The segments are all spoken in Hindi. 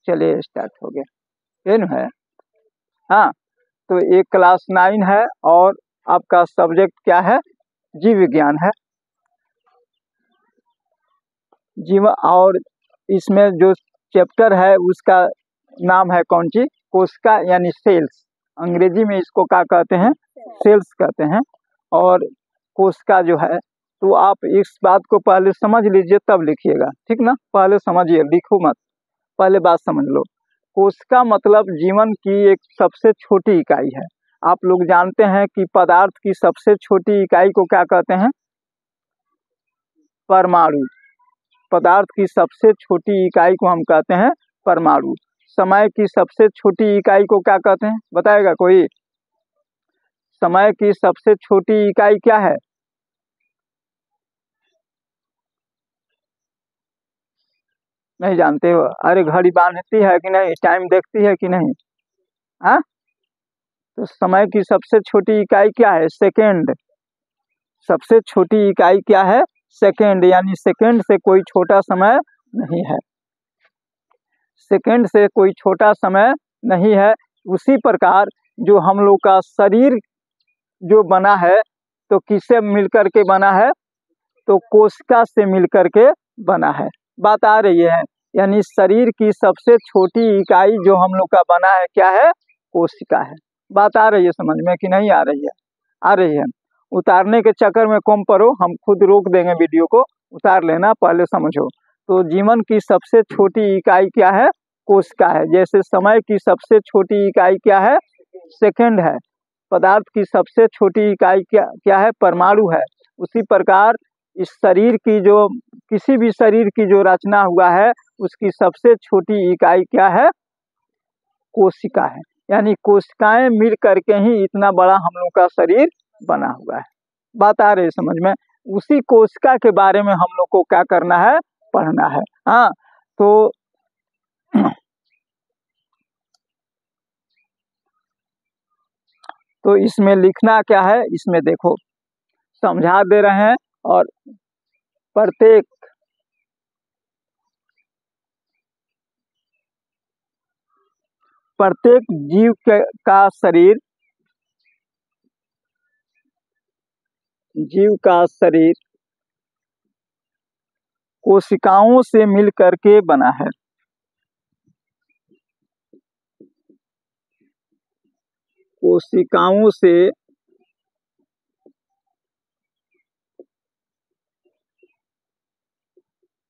चलिए स्टार्ट हो गया, ये न है। हाँ, तो एक क्लास 9 है और आपका सब्जेक्ट क्या है? जीव विज्ञान है। जीव, और इसमें जो चैप्टर है उसका नाम है कौन सी? कोशिका यानी सेल्स। अंग्रेजी में इसको क्या कहते हैं? सेल्स कहते हैं। और कोशिका जो है, तो आप इस बात को पहले समझ लीजिए तब लिखिएगा, ठीक ना? पहले समझिए, लिखो मत, पहले बात समझ लो। कोशिका मतलब जीवन की एक सबसे छोटी इकाई है। आप लोग जानते हैं कि पदार्थ की सबसे छोटी इकाई को क्या कहते हैं? परमाणु। पदार्थ की सबसे छोटी इकाई को हम कहते हैं परमाणु। समय की सबसे छोटी इकाई को क्या कहते हैं? बताएगा कोई? समय की सबसे छोटी इकाई क्या है? नहीं जानते हो? अरे घड़ी बांधती है कि नहीं? टाइम देखती है कि नहीं? हाँ, तो समय की सबसे छोटी इकाई क्या है? सेकेंड। सबसे छोटी इकाई क्या है? सेकेंड, यानी सेकेंड से कोई छोटा समय नहीं है। सेकेंड से कोई छोटा समय नहीं है। उसी प्रकार जो हम लोग का शरीर जो बना है, तो किससे मिलकर के बना है? तो कोशिका से मिलकर के बना है। बात आ रही है? यानी शरीर की सबसे छोटी इकाई जो हम लोग का बना है क्या है? कोशिका है। बात आ रही है समझ में कि नहीं आ रही है? आ रही है। उतारने के चक्कर में कम पड़ो, हम खुद रोक देंगे वीडियो को, उतार लेना, पहले समझो। तो जीवन की सबसे छोटी इकाई क्या है? कोशिका है। जैसे समय की सबसे छोटी इकाई क्या है? सेकंड है। पदार्थ की सबसे छोटी इकाई क्या क्या है? परमाणु है। उसी प्रकार इस शरीर की जो, किसी भी शरीर की जो रचना हुआ है, उसकी सबसे छोटी इकाई क्या है? कोशिका है। यानी कोशिकाएं मिल करके ही इतना बड़ा हम लोग का शरीर बना हुआ है। बात आ रही है समझ में? उसी कोशिका के बारे में हम लोग को क्या करना है? पढ़ना है। हाँ, तो इसमें लिखना क्या है? इसमें देखो, समझा दे रहे हैं। और प्रत्येक प्रत्येक जीव का शरीर, जीव का शरीर कोशिकाओं से मिल करके बना है। कोशिकाओं से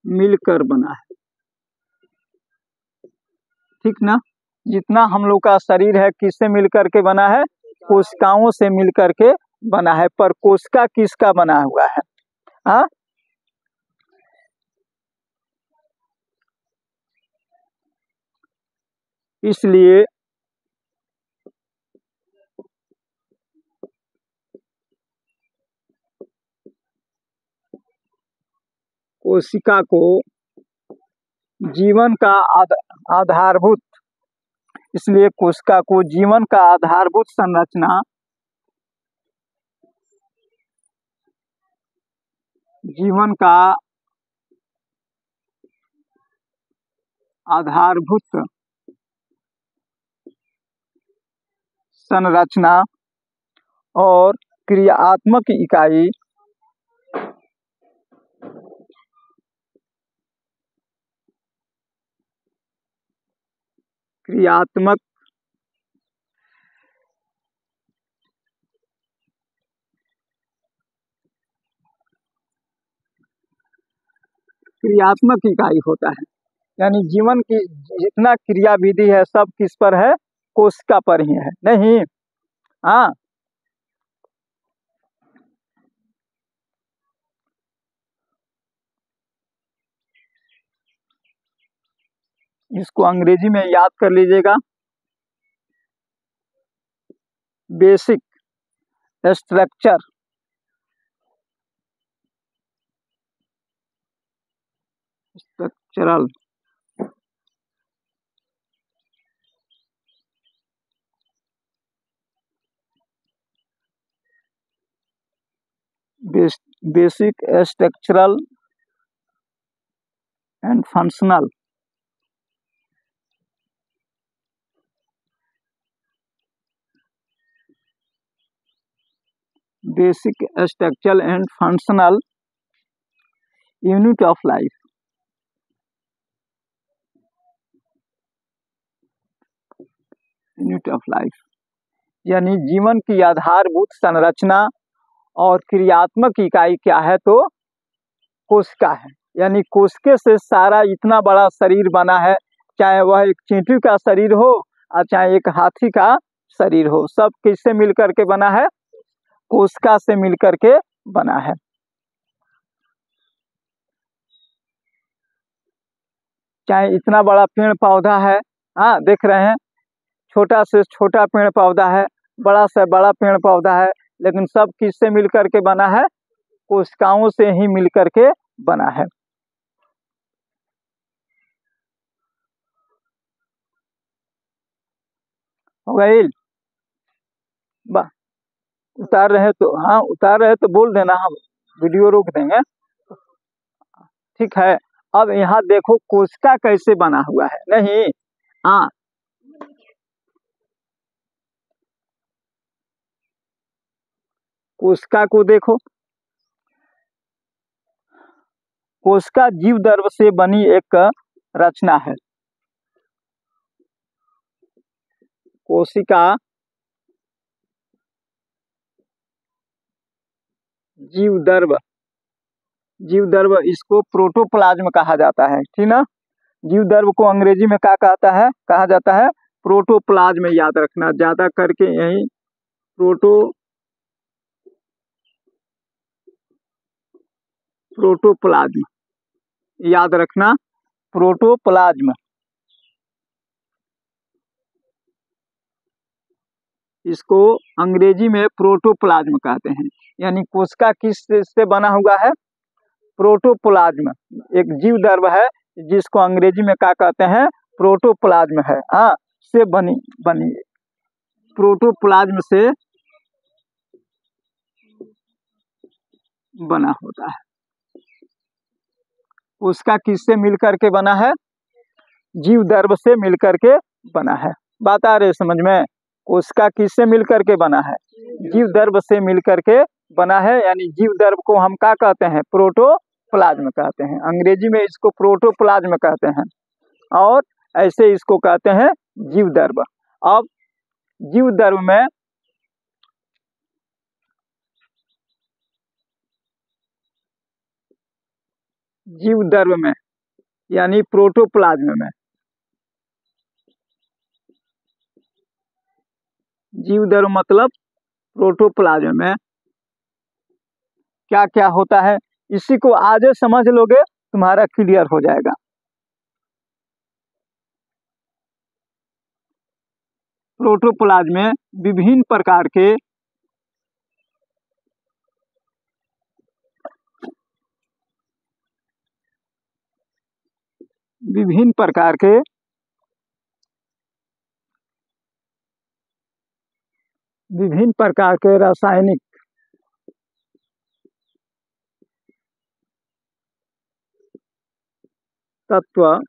मिलकर बना है, ठीक ना? जितना हम लोग का शरीर है किससे मिलकर के बना है? कोशिकाओं से मिलकर के बना है। पर कोशिका किसका बना हुआ है? हाँ, इसलिए कोशिका को जीवन का आधारभूत, इसलिए कोशिका को जीवन का आधारभूत संरचना, जीवन का आधारभूत संरचना और क्रियात्मक इकाई, क्रियात्मक क्रियात्मक इकाई होता है। यानी जीवन की जितना क्रिया विधि है सब किस पर है? कोशिका पर ही है, नहीं? हाँ, इसको अंग्रेजी में याद कर लीजिएगा, basic structure, structural basic structural and functional basic structural and functional unit of life. Unit of life यानी जीवन की आधारभूत संरचना और क्रियात्मक इकाई क्या है, तो कोशिका है। यानी कोशिका से सारा इतना बड़ा शरीर बना है, चाहे वह एक चींटी का शरीर हो और चाहे एक हाथी का शरीर हो, सब किससे मिलकर के बना है, कोशिका से मिलकर के बना है। चाहे इतना बड़ा पेड़ पौधा है, हाँ देख रहे हैं, छोटा से छोटा पेड़ पौधा है, बड़ा से बड़ा पेड़ पौधा है, लेकिन सब किससे मिलकर के बना है, कोशिकाओं से ही मिलकर के बना है। हो गई? उतार रहे तो हाँ, उतार रहे तो बोल देना, हम वीडियो रोक देंगे, ठीक है। अब यहाँ देखो कोशिका कैसे बना हुआ है, नहीं हाँ, कोशिका को देखो, कोशिका जीव द्रव से बनी एक रचना है। कोशिका जीव द्रव, जीव द्रव इसको प्रोटोप्लाज्म कहा जाता है, ठीक ना। जीव द्रव को अंग्रेजी में क्या कहता है, कहा जाता है प्रोटोप्लाज्म। याद रखना ज्यादा करके यही प्रोटोप्लाज्म याद रखना, प्रोटोप्लाज्म। इसको अंग्रेजी में प्रोटोप्लाज्म कहते हैं। यानी कोशिका किस से बना हुआ है, प्रोटोप्लाज्म। एक जीव द्रव है जिसको अंग्रेजी में क्या कहते हैं, प्रोटोप्लाज्म है, हाँ, से बनी प्रोटोप्लाज्म से बना होता है। उसका किससे मिलकर के बना है, जीव द्रव से मिलकर के बना है। बात आ रही समझ में? उसका किससे मिलकर के बना है, जीव द्रव से मिलकर के बना है। यानी जीव द्रव को हम क्या कहते हैं, प्रोटोप्लाज्म कहते हैं। अंग्रेजी में इसको प्रोटोप्लाज्म कहते हैं और ऐसे इसको कहते हैं जीव द्रव। अब जीव द्रव में यानी प्रोटोप्लाज्म में, जीव द्रव मतलब प्रोटोप्लाज्म में क्या क्या होता है, इसी को आज समझ लोगे तुम्हारा क्लियर हो जाएगा। प्रोटोप्लाज्म में विभिन्न प्रकार के रासायनिक तत्व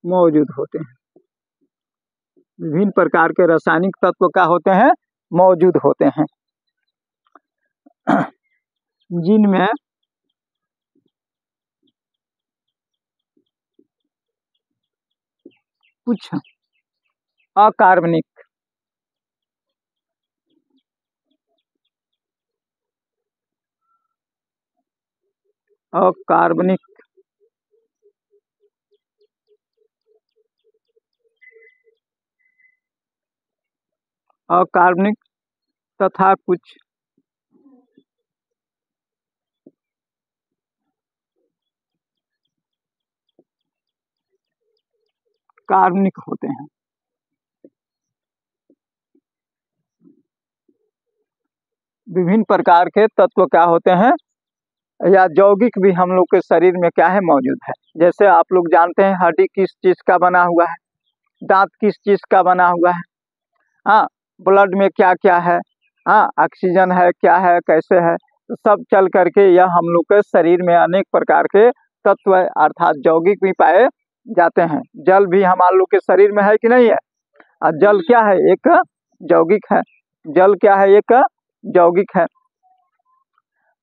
मौजूद होते हैं। विभिन्न प्रकार के रासायनिक तत्व क्या होते हैं, मौजूद होते हैं, जिनमें कुछ अकार्बनिक अकार्बनिक तथा कुछ कार्बनिक होते हैं। विभिन्न प्रकार के तत्व क्या होते हैं, या यौगिक भी हम लोग के शरीर में क्या है, मौजूद है। जैसे आप लोग जानते हैं हड्डी किस चीज का बना हुआ है, दांत किस चीज का बना हुआ है, हाँ, ब्लड में क्या क्या है, हाँ, ऑक्सीजन है, क्या है, कैसे है, तो सब चल करके यह हम लोग के शरीर में अनेक प्रकार के तत्व अर्थात यौगिक भी पाए जाते हैं। जल भी हमारे लोग के शरीर में है कि नहीं है, और जल क्या है, एक यौगिक है। जल क्या है, एक यौगिक है।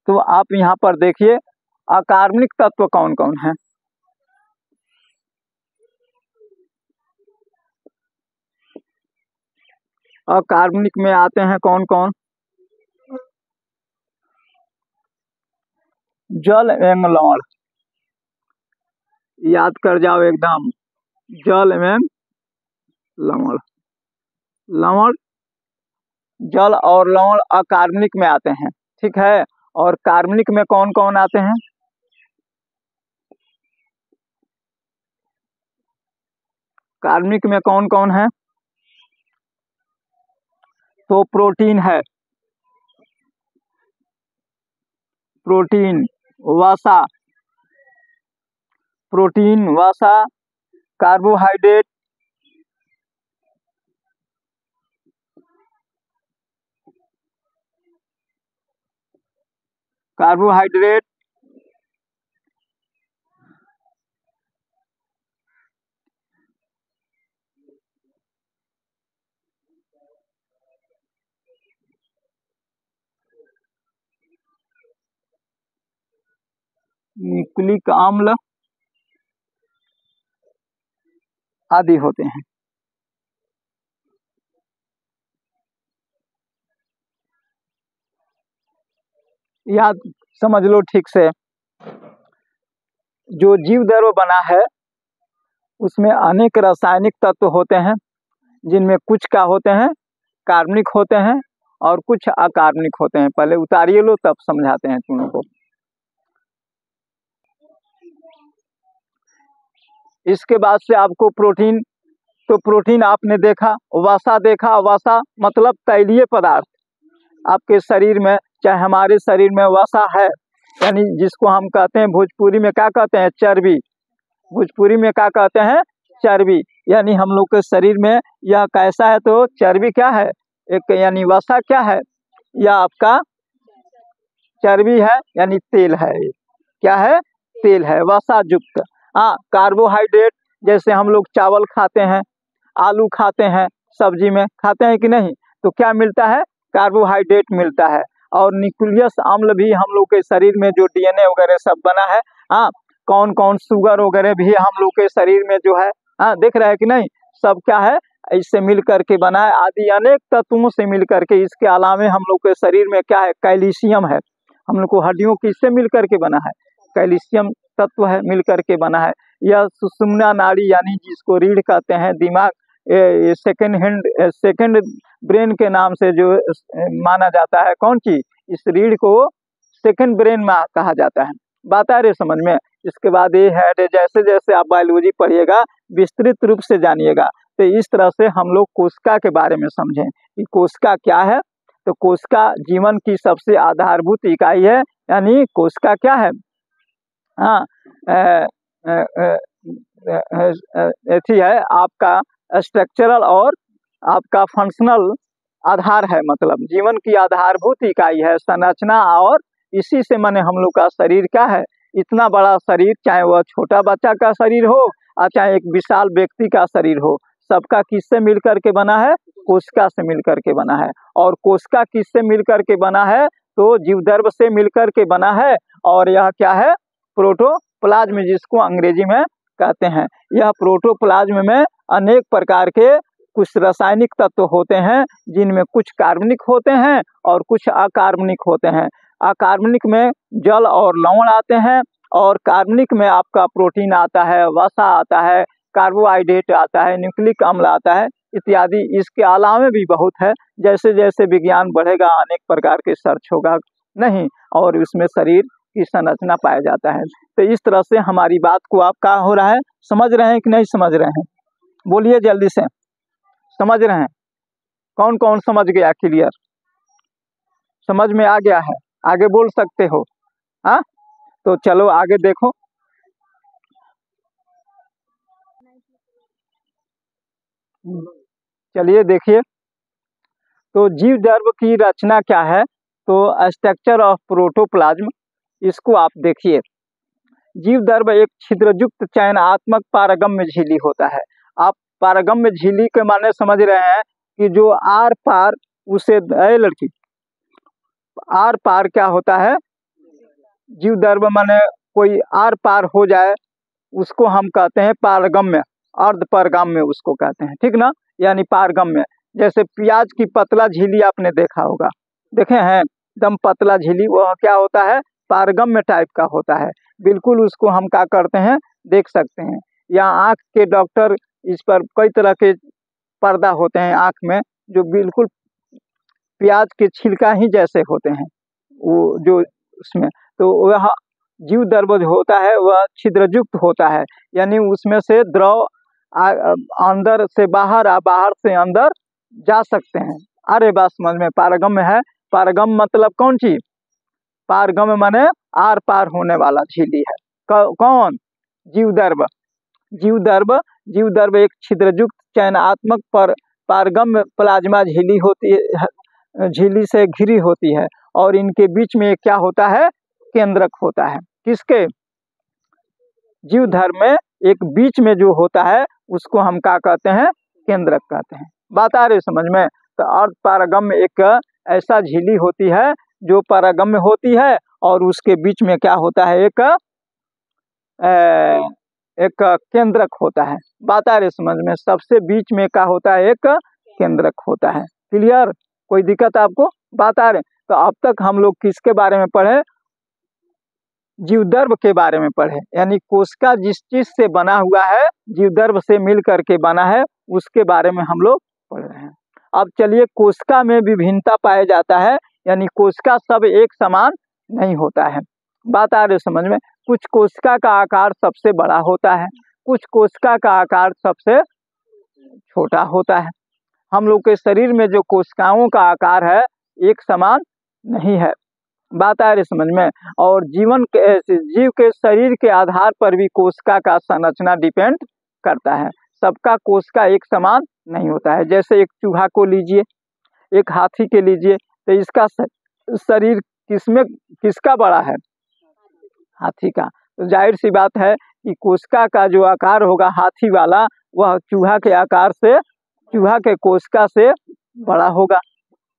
तो आप यहाँ पर देखिए अकार्बनिक तत्व कौन कौन है। अकार्बनिक में आते हैं कौन कौन, जल एवं लवण, याद कर जाओ एकदम, जल एवं लवण। लवण, जल और लवण अकार्बनिक में आते हैं, ठीक है। और कार्बनिक में कौन कौन आते हैं, कार्बनिक में कौन कौन है, तो प्रोटीन है, प्रोटीन, वसा, प्रोटीन, वसा, कार्बोहाइड्रेट, कार्बोहाइड्रेट, न्यूक्लिक अम्ल आदि होते हैं। याद समझ लो ठीक से, जो जीव द्रव्य बना है उसमें अनेक रासायनिक तत्व होते हैं, जिनमें कुछ क्या होते हैं, कार्बनिक होते हैं और कुछ अकार्बनिक होते हैं। पहले उतारिए लो तब समझाते हैं तुम लोग को। इसके बाद से आपको प्रोटीन, तो प्रोटीन आपने देखा, वसा देखा, वसा मतलब तैलीय पदार्थ आपके शरीर में, चाहे हमारे शरीर में वसा है, यानी जिसको हम कहते हैं भोजपुरी में क्या कहते हैं, चर्बी। भोजपुरी में क्या कहते हैं, चर्बी। यानी हम लोग के शरीर में यह कैसा है, तो चर्बी क्या है, एक यानी वसा क्या है, यह आपका चर्बी है, यानी तेल है। क्या है, तेल है, वसा युक्त। हाँ, कार्बोहाइड्रेट, जैसे हम लोग चावल खाते हैं, आलू खाते हैं, सब्जी में खाते हैं कि नहीं, तो क्या मिलता है, कार्बोहाइड्रेट मिलता है। और न्यूक्लियस अम्ल भी हम लोग के शरीर में जो डीएनए वगैरह सब बना है, हाँ, कौन कौन शुगर वगैरह भी हम लोग के शरीर में जो है, हाँ, देख रहे हैं कि नहीं, सब क्या है, इससे मिल करके बना है, आदि अनेक तत्वों से मिल करके। इसके अलावा हम लोग के शरीर में क्या है, कैल्शियम है, हम लोग को हड्डियों किससे मिल करके बना है, कैल्शियम तत्व है, मिल करके बना है। यह सुषुम्ना नाड़ी, यानी जिसको रीढ़ कहते हैं, दिमाग, सेकंड ब्रेन के नाम से जो माना जाता है, कौन चीज, इस रीढ़ को सेकंड ब्रेन में कहा जाता है। बात आ रही समझ में। इसके बाद ये है, जैसे जैसे आप बायोलॉजी पढ़िएगा विस्तृत रूप से जानिएगा, तो इस तरह से हम लोग कोशिका के बारे में समझें कि कोशिका क्या है। तो कोशिका जीवन की सबसे आधारभूत इकाई है, यानी कोशिका क्या है, हाँ, ऐसी है आपका स्ट्रक्चरल और आपका फंक्शनल आधार है, मतलब जीवन की आधारभूत इकाई है, संरचना। और इसी से माने हम लोग का शरीर क्या है, इतना बड़ा शरीर, चाहे वह छोटा बच्चा का शरीर हो और चाहे एक विशाल व्यक्ति का शरीर हो, सबका किससे मिलकर के बना है, कोशिका से मिलकर के बना है। और कोशिका किससे मिलकर के बना है, तो जीवद्रव्य से मिलकर के बना है। और यह क्या है, प्रोटोप्लाज्म, जिसको अंग्रेजी में कहते हैं। यह प्रोटोप्लाज्म में अनेक प्रकार के कुछ रासायनिक तत्व होते हैं, जिनमें कुछ कार्बनिक होते हैं और कुछ अकार्बनिक होते हैं। अकार्बनिक में जल और लवण आते हैं, और कार्बनिक में आपका प्रोटीन आता है, वसा आता है, कार्बोहाइड्रेट आता है, न्यूक्लिक अम्ल आता है, इत्यादि। इसके अलावा भी बहुत है, जैसे जैसे विज्ञान बढ़ेगा अनेक प्रकार के सर्च होगा नहीं, और उसमें शरीर की संरचना पाया जाता है। तो इस तरह से हमारी बात को आप क्या हो रहा है, समझ रहे हैं कि नहीं समझ रहे हैं, बोलिए जल्दी से, समझ रहे हैं, कौन कौन समझ गया, क्लियर, समझ में आ गया है, आगे बोल सकते हो, हाँ। तो चलो आगे देखो, चलिए देखिए, तो जीव द्रव्य की रचना क्या है, तो स्ट्रक्चर ऑफ प्रोटोप्लाज्म, इसको आप देखिए। जीव द्रव्य एक छिद्रयुक्त चयनात्मक पारगम्य झिल्ली होता है। आप पारगम्य झिल्ली के माने समझ रहे हैं कि जो आर पार उसे लड़की आर पार क्या होता है, जीव दर्भ माने कोई आर पार हो जाए उसको हम कहते हैं पारगम्य, अर्ध पारगम्य उसको कहते हैं, ठीक ना, यानी पारगम्य। जैसे प्याज की पतला झिल्ली आपने देखा होगा, देखे हैं एकदम पतला झिल्ली, वह क्या होता है, पारगम्य टाइप का होता है, बिल्कुल उसको हम क्या करते हैं देख सकते हैं। या आँख के डॉक्टर इस पर कई तरह के पर्दा होते हैं आँख में जो बिल्कुल प्याज के छिलका ही जैसे होते हैं, वो जो उसमें तो वह जीव दर्भ जो होता है वह छिद्रयुक्त होता है, यानी उसमें से द्रव अंदर से बाहर बाहर से अंदर जा सकते हैं। अरे बात समझ में, पारगम्य है। पारगम मतलब कौन चीज, पारगम्य माने आर पार होने वाला झिल्ली है। कौन, जीवदर्भ। जीवदर्भ एक छिद्रयुक्त चयनात्मक पर पारगम्य प्लाज्मा झिल्ली होती है, झिल्ली से घिरी होती है और इनके बीच में क्या होता है, केंद्रक होता है। किसके, जीवधर्म में एक बीच में जो होता है उसको हम क्या कहते हैं, केंद्रक कहते हैं। बात आ रही समझ में। तो अर्ध पारगम्य एक ऐसा झिल्ली होती है जो पारगम्य होती है और उसके बीच में क्या होता है, एक केंद्रक होता है। बात आ रही समझ में, सबसे बीच में क्या होता है, एक केंद्रक होता है। क्लियर, कोई दिक्कत आपको, बात आ रही। तो अब तक हम लोग किसके बारे में पढ़े, जीवदर्भ के बारे में पढ़े, यानी कोशिका जिस चीज से बना हुआ है, जीवदर्भ से मिल करके बना है, उसके बारे में हम लोग पढ़ रहे हैं। अब चलिए, कोशिका में विभिन्नता पाया जाता है, यानी कोशिका सब एक समान नहीं होता है। बात आ रही समझ में। कुछ कोशिका का आकार सबसे बड़ा होता है, कुछ कोशिका का आकार सबसे छोटा होता है। हम लोग के शरीर में जो कोशिकाओं का आकार है एक समान नहीं है। बात आ रही समझ में। और जीव के शरीर के आधार पर भी कोशिका का संरचना डिपेंड करता है, सबका कोशिका एक समान नहीं होता है। जैसे एक चूहा को लीजिए, एक हाथी के लीजिए, तो इसका शरीर किसका बड़ा है, हाथी का। तो जाहिर सी बात है कि कोशिका का जो आकार होगा हाथी वाला, वह चूहा के आकार से, चूहा के कोशिका से बड़ा होगा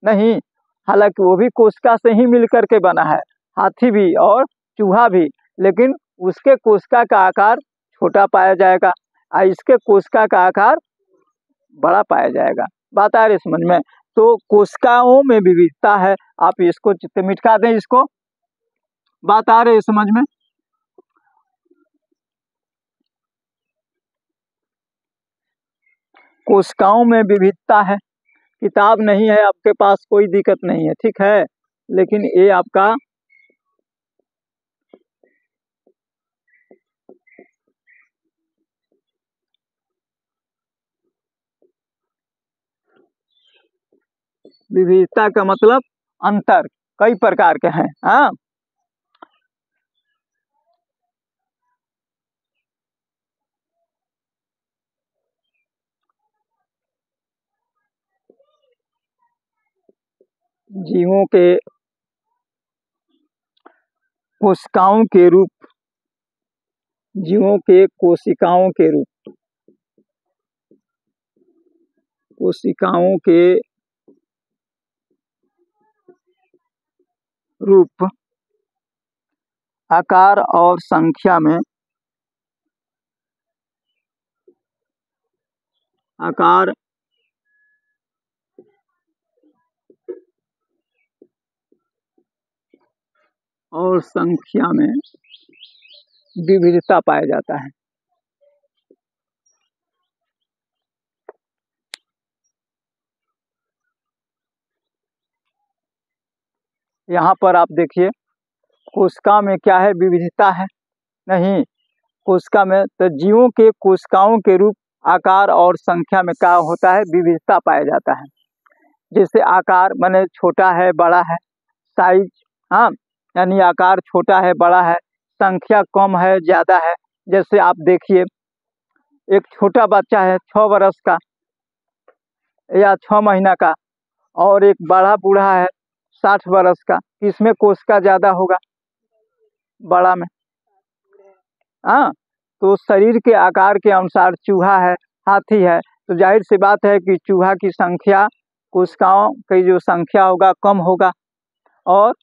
नहीं, हालांकि वो भी कोशिका से ही मिलकर के बना है, हाथी भी और चूहा भी, लेकिन उसके कोशिका का आकार छोटा पाया जाएगा और इसके कोशिका का आकार बड़ा पाया जाएगा। बात आ रही समझ में। तो कोशिकाओं में विविधता है, आप इसको मिटा दें इसको। बात आ रही समझ में। कोशिकाओं में विविधता है, किताब नहीं है आपके पास कोई दिक्कत नहीं है, ठीक है, लेकिन ये आपका विविधता का मतलब अंतर कई प्रकार के हैं। हाँ, जीवों के कोशिकाओं के रूप, जीवों के कोशिकाओं के रूप, कोशिकाओं के रूप, आकार और संख्या में, आकार और संख्या में विविधता पाया जाता है। यहाँ पर आप देखिए, कोशिका में क्या है, विविधता है नहीं, कोशिका में तो जीवों के कोशिकाओं के रूप, आकार और संख्या में क्या होता है, विविधता पाया जाता है। जैसे आकार माने छोटा है बड़ा है, साइज, हाँ, यानी आकार छोटा है बड़ा है, संख्या कम है ज़्यादा है। जैसे आप देखिए, एक छोटा बच्चा है 6 वर्ष का या 6 महीना का, और एक बड़ा बूढ़ा है 60 वर्ष का, किसमें कोशिका ज़्यादा होगा, बड़ा में। हाँ, तो शरीर के आकार के अनुसार चूहा है, हाथी है तो जाहिर सी बात है कि चूहा की संख्या, कोशिकाओं की जो संख्या होगा कम होगा और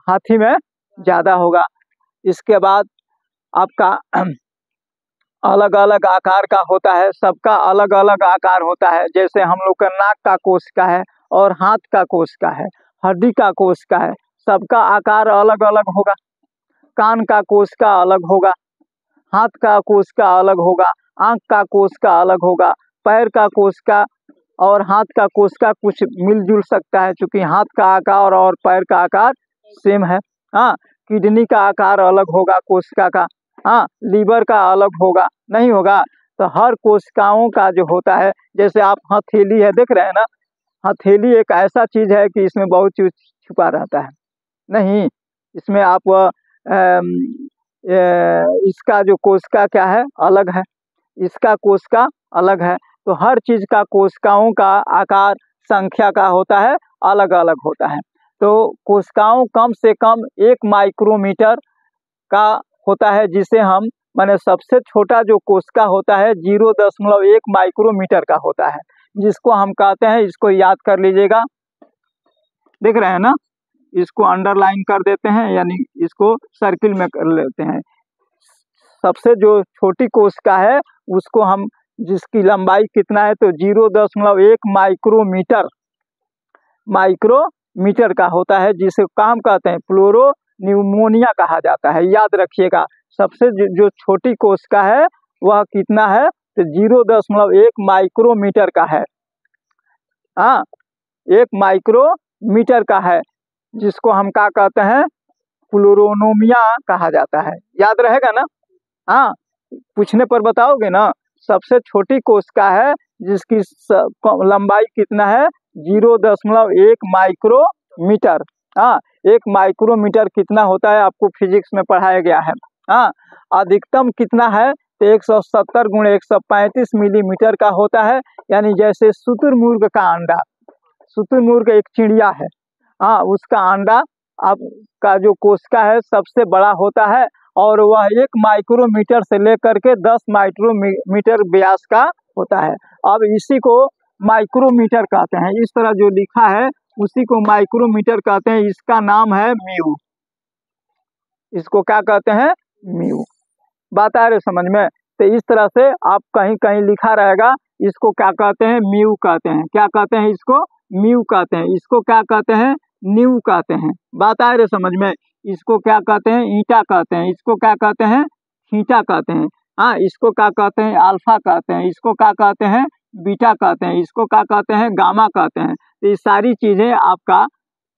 हाथी में ज़्यादा होगा। इसके बाद आपका अलग अलग आकार का होता है, सबका अलग अलग आकार होता है। जैसे हम लोग का नाक का कोशिका है और हाथ का कोशिका है, हड्डी का कोशिका है, सबका आकार अलग अलग होगा। कान का कोशिका अलग होगा, हाथ का कोशिका अलग होगा, आँख का कोशिका अलग होगा, पैर का कोशिका और हाथ का कोशिका कुछ मिलजुल सकता है, क्योंकि हाथ का आकार और पैर का आकार सेम है। हाँ, किडनी का आकार अलग होगा कोशिका का, हाँ, लीवर का अलग होगा, नहीं होगा। तो हर कोशिकाओं का जो होता है, जैसे आप हथेली है देख रहे हैं ना, हथेली एक ऐसा चीज़ है कि इसमें बहुत चीज छुपा रहता है, नहीं इसमें आप इसका जो कोशिका क्या है अलग है, इसका कोशिका अलग है। तो हर चीज़ का कोशिकाओं का आकार संख्या का होता है अलग अलग होता है। तो कोशिकाओं कम से कम 1 माइक्रोमीटर का होता है, जिसे हम माने सबसे छोटा जो कोशिका होता है 0.1 माइक्रोमीटर का होता है, जिसको हम कहते हैं, इसको याद कर लीजिएगा, देख रहे हैं ना, इसको अंडरलाइन कर देते हैं, यानी इसको सर्किल में कर लेते हैं। सबसे जो छोटी कोशिका है उसको हम, जिसकी लंबाई कितना है तो 0.1 माइक्रोमीटर का होता है, जिसे काम कहते हैं प्लूरोन्यूमोनिया कहा जाता है। याद रखिएगा, सबसे जो छोटी कोशिका है वह कितना है तो 0.1 माइक्रोमीटर का है। हाँ, 1 माइक्रोमीटर का है, जिसको हम क्या कहते हैं प्लूरोनोमिया कहा जाता है। याद रहेगा ना? हाँ, पूछने पर बताओगे ना। सबसे छोटी कोशिका है जिसकी लंबाई कितना है 0.1 माइक्रोमीटर। हाँ, 1 माइक्रोमीटर कितना होता है आपको फिजिक्स में पढ़ाया गया है। हाँ, अधिकतम कितना है तो 170 × 135 मिलीमीटर का होता है, यानी जैसे शुतुरमुर्ग का अंडा, शुतुरमुर्ग एक चिड़िया है, हाँ, उसका अंडा आपका जो कोशिका है सबसे बड़ा होता है, और वह 1 माइक्रोमीटर से लेकर के 10 माइक्रोमीटर व्यास का होता है। अब इसी को माइक्रोमीटर कहते हैं, इस तरह जो लिखा है उसी को माइक्रोमीटर कहते हैं। इसका नाम है म्यू, इसको क्या कहते हैं म्यू। बात आ रही समझ में? तो इस तरह से आप कहीं कहीं लिखा रहेगा, इसको क्या कहते हैं म्यू कहते हैं। क्या कहते हैं इसको म्यू कहते हैं। इसको क्या कहते हैं न्यू कहते हैं। बात आ रही समझ में? इसको क्या कहते हैं ईटा कहते हैं। इसको क्या कहते हैं थीटा कहते हैं। हाँ, इसको क्या कहते हैं अल्फा कहते हैं। इसको क्या कहते हैं बीटा कहते हैं। इसको क्या कहते हैं गामा कहते हैं। तो ये सारी चीज़ें आपका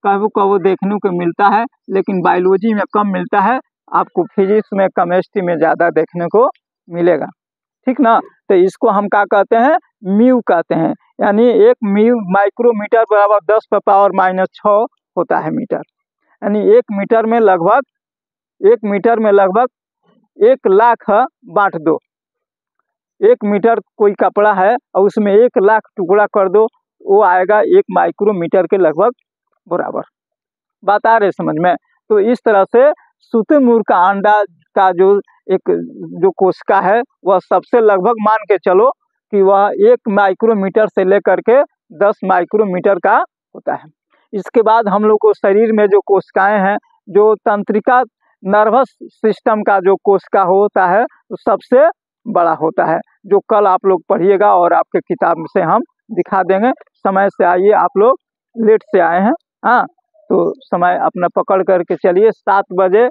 कभी कभी देखने को मिलता है, लेकिन बायोलॉजी में कम मिलता है, आपको फिजिक्स में केमिस्ट्री में ज़्यादा देखने को मिलेगा, ठीक ना। तो इसको हम क्या कहते हैं म्यू कहते हैं, यानी 1 माइक्रोमीटर बराबर 10⁻⁻⁶ होता है मीटर। यानी 1 मीटर में लगभग 1 लाख बांट दो। 1 मीटर कोई कपड़ा है और उसमें 1 लाख टुकड़ा कर दो, वो आएगा 1 माइक्रोमीटर के लगभग बराबर। बात आ रही समझ में? तो इस तरह से शुतुरमुर्ग का अंडा का जो कोशिका है वह सबसे लगभग मान के चलो कि वह 1 माइक्रोमीटर से लेकर के 10 माइक्रोमीटर का होता है। इसके बाद हम लोग को शरीर में जो कोशिकाएं हैं, जो तंत्रिका नर्वस सिस्टम का जो कोशिका होता है वो सबसे बड़ा होता है, जो कल आप लोग पढ़िएगा और आपके किताब से हम दिखा देंगे। समय से आइए, आप लोग लेट से आए हैं, हाँ, तो समय अपना पकड़ करके चलिए। 7 बजे